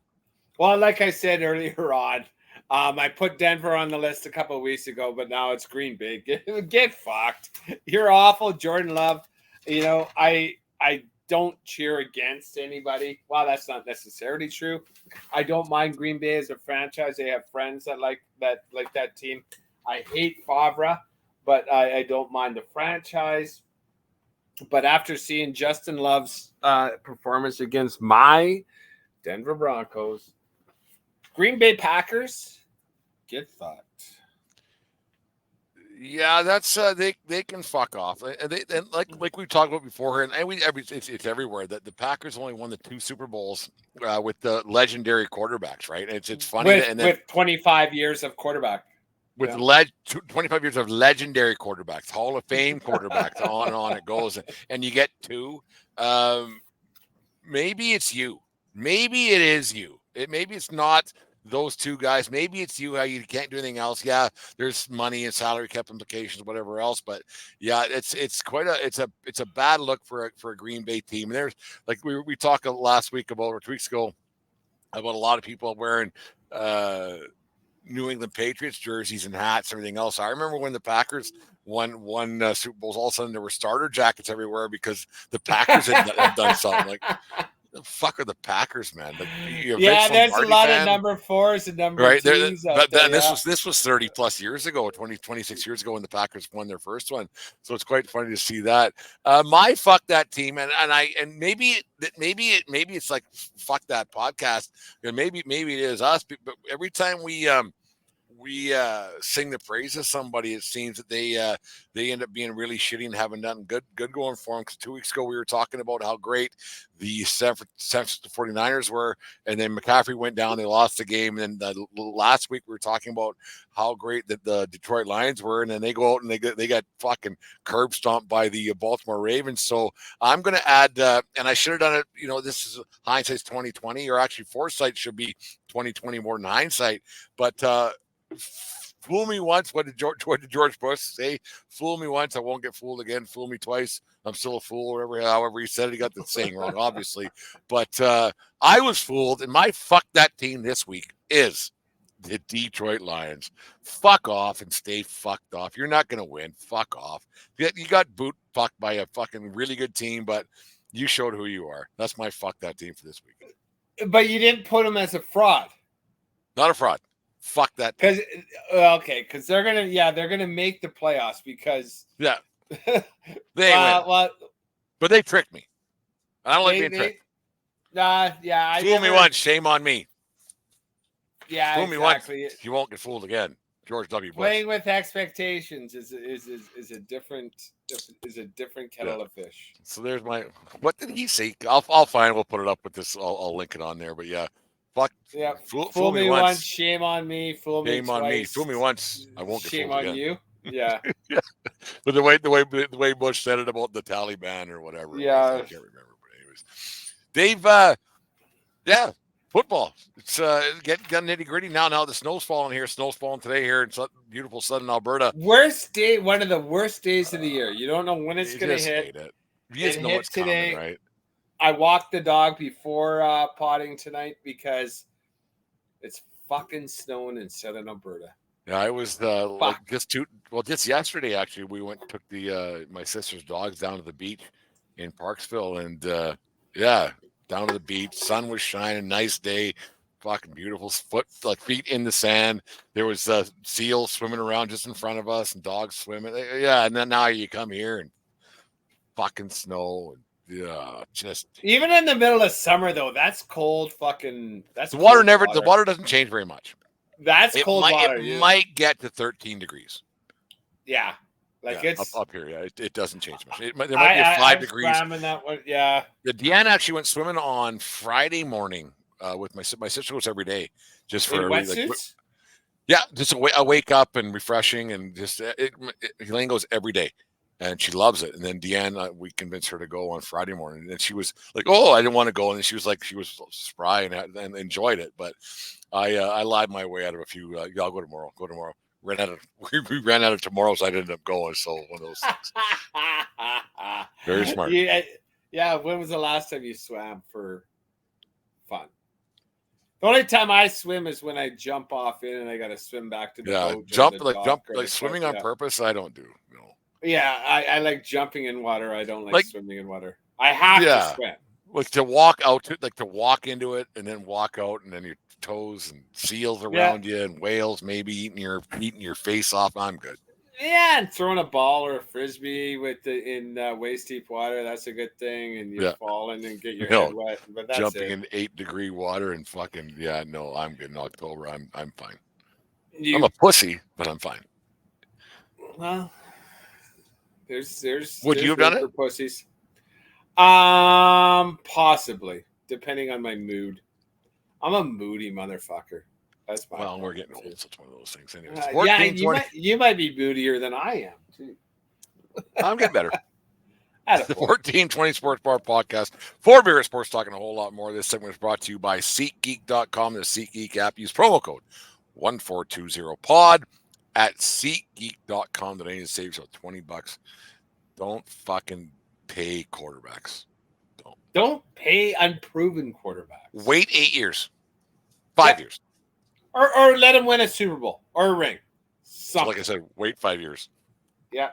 Well, like I said earlier on. I put Denver on the list a couple of weeks ago, but now it's Green Bay. Get fucked. You're awful, Jordan Love. I don't cheer against anybody. Well, that's not necessarily true. I don't mind Green Bay as a franchise. They have friends that like that team. I hate Favre, but I don't mind the franchise. But after seeing Justin Love's performance against my Denver Broncos, Green Bay Packers, get fucked. Yeah, that's they can fuck off. And like we've talked about before, and it's everywhere that the Packers only won the 2 Super Bowls with the legendary quarterbacks, right? It's funny with 25 years of quarterback. With 25 years of legendary quarterbacks, Hall of Fame quarterbacks, on and on it goes, and you get 2. Maybe it's you. Maybe it is you. Maybe it's not those 2 guys. Maybe it's you. How you can't do anything else. Yeah, there's money and salary cap implications, whatever else. But yeah, it's a bad look for a Green Bay team. And there's like we talked last week or 2 weeks ago about a lot of people wearing New England Patriots jerseys and hats, and everything else. I remember when the Packers won Super Bowls, all of a sudden there were starter jackets everywhere because the Packers had done something. Like, The fuck are the Packers, man? Like, yeah, there's a lot of number 4s and number 2s out there. This was 30 plus years ago, 26 years ago when the Packers won their first one. So it's quite funny to see that. My fuck that team, and maybe it's like fuck that podcast. Maybe it is us, but every time we sing the praise of somebody, it seems that they end up being really shitty and haven't done good going for them. Because 2 weeks ago we were talking about how great the San Francisco 49ers were, and then McCaffrey went down, they lost the game, and then last week we were talking about how great that the Detroit Lions were, and then they go out and they got fucking curb stomped by the Baltimore Ravens. So I'm going to add, and I should have done it. This is hindsight's 2020, or actually foresight should be 2020 more than hindsight, but. Fool me once. What did George Bush say? Fool me once, I won't get fooled again. Fool me twice, I'm still a fool. However he said it, he got the saying wrong, obviously. But I was fooled, and my fuck that team this week is the Detroit Lions. Fuck off and stay fucked off. You're not going to win. Fuck off. You got fucked by a fucking really good team, but you showed who you are. That's my fuck that team for this week. But you didn't put them as a fraud. Not a fraud. Fuck that. Because they're gonna make the playoffs because they win. But they tricked me. I don't like being tricked. Fool me once, shame on me. Yeah, fool me once, you won't get fooled again. George W. Bush. Playing with expectations is a different kettle of fish. So there's my. What did he say? I'll find. We'll put it up with this. I'll link it on there. But yeah. Fuck. Yeah. Fool me once, shame on me. Fool me twice. On me. Fool me once, I won't get fooled again. Shame on you. Yeah. Yeah. But the way Bush said it about the Taliban or whatever. Yeah. I can't remember. But anyways, Dave. Football. It's getting nitty gritty now. Now the snow's falling here. Snow's falling today here in beautiful southern Alberta. Worst day. One of the worst days of the year. You don't know when it's going to hit. You just know it's today. Coming, right? I walked the dog before potting tonight because it's fucking snowing in southern Alberta. Yeah, I was just yesterday actually. We went and took my sister's dogs down to the beach in Parksville, and down to the beach. Sun was shining, nice day, fucking beautiful. Feet in the sand. There was seals swimming around just in front of us, and dogs swimming. Yeah, and then now you come here and fucking snow and. Yeah, just even in the middle of summer though, that's cold. That's the water The water doesn't change very much. That's cold water. It might get to 13 degrees. Yeah, it's up here. Yeah, it doesn't change much. There might be 5 degrees. That one, yeah. Deanna actually went swimming on Friday morning with my sister goes every day just for wetsuits. Just a wake up and refreshing, and just Elaine goes every day. And she loves it. And then Deanna, we convinced her to go on Friday morning. And she was like, "Oh, I didn't want to go." And then she was spry and enjoyed it. But I lied my way out of a few. I'll go tomorrow. We ran out of tomorrow, so I ended up going. So one of those things. Very smart. Yeah. When was the last time you swam for fun? The only time I swim is when I jump off in and I got to swim back to the boat. Jump swimming on purpose. I don't do. No. Yeah, I like jumping in water. I don't like swimming in water. I have to swim. Like to walk out, to walk into it and then walk out, and then your toes and seals around you and whales maybe eating your face off. I'm good. Yeah, and throwing a ball or a frisbee in waist deep water, that's a good thing. And you fall in and get your head wet. But that's jumping in 8-degree water and fucking I'm good in October. I'm fine. I'm a pussy, but I'm fine. Well. Would you have done it for pussies? Possibly, depending on my mood. I'm a moody motherfucker. That's my. Well, we're getting old, so it's one of those things. Anyways, you might be moodier than I am too. I'm getting better. The 1420 Sports Bar Podcast. For Beer Sports Talking a whole lot more. This segment is brought to you by SeatGeek.com, the SeatGeek app. Use promo code 1420pod. At SeatGeek.com today to save you $20. Don't fucking pay quarterbacks. Don't pay unproven quarterbacks. Wait 8 years. 5 years. Or let them win a Super Bowl or a ring. So like I said, wait 5 years. Yeah.